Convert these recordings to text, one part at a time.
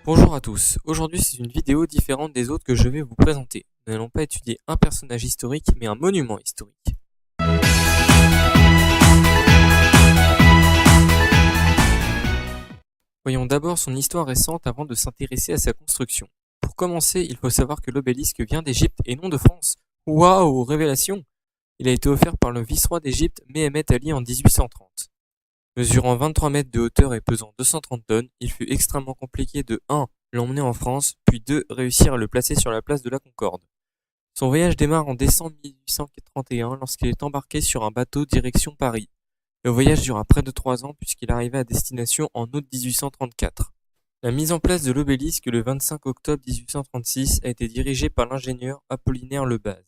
Bonjour à tous, aujourd'hui c'est une vidéo différente des autres que je vais vous présenter. Nous n'allons pas étudier un personnage historique, mais un monument historique. Voyons d'abord son histoire récente avant de s'intéresser à sa construction. Pour commencer, il faut savoir que l'obélisque vient d'Égypte et non de France. Waouh, révélation! Il a été offert par le vice-roi d'Égypte Méhémet Ali en 1830. Mesurant 23 mètres de hauteur et pesant 230 tonnes, il fut extrêmement compliqué de 1. L'emmener en France, puis 2. Réussir à le placer sur la place de la Concorde. Son voyage démarre en décembre 1831 lorsqu'il est embarqué sur un bateau direction Paris. Le voyage dura près de 3 ans puisqu'il arriva à destination en août 1834. La mise en place de l'obélisque le 25 octobre 1836 a été dirigée par l'ingénieur Apollinaire Lebaz,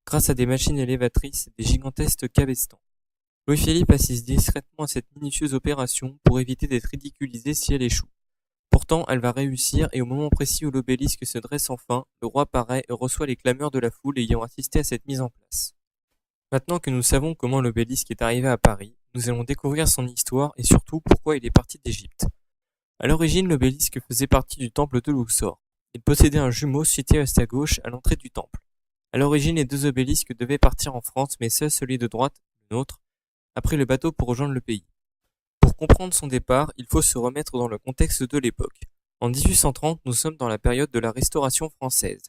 grâce à des machines élévatrices et des gigantesques cabestans. Louis-Philippe assiste discrètement à cette minutieuse opération pour éviter d'être ridiculisé si elle échoue. Pourtant, elle va réussir et au moment précis où l'obélisque se dresse enfin, le roi paraît et reçoit les clameurs de la foule ayant assisté à cette mise en place. Maintenant que nous savons comment l'obélisque est arrivé à Paris, nous allons découvrir son histoire et surtout pourquoi il est parti d'Égypte. À l'origine, l'obélisque faisait partie du temple de Luxor. Il possédait un jumeau situé à sa gauche à l'entrée du temple. À l'origine, les deux obélisques devaient partir en France, mais seul celui de droite, le nôtre, a pris le bateau pour rejoindre le pays. Pour comprendre son départ, il faut se remettre dans le contexte de l'époque. En 1830, nous sommes dans la période de la Restauration française.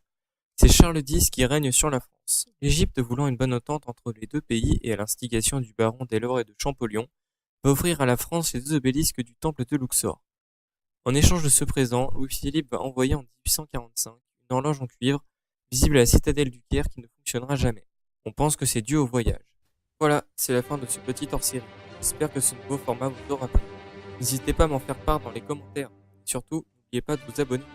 C'est Charles X qui règne sur la France. L'Égypte, voulant une bonne entente entre les deux pays et à l'instigation du baron Delord et de Champollion, va offrir à la France les deux obélisques du temple de Luxor. En échange de ce présent, Louis-Philippe va envoyer en 1845 une horloge en cuivre visible à la citadelle du Caire qui ne fonctionnera jamais. On pense que c'est dû au voyage. Voilà, c'est la fin de ce petit hors-série. J'espère que ce nouveau format vous aura plu. N'hésitez pas à m'en faire part dans les commentaires. Et surtout, n'oubliez pas de vous abonner.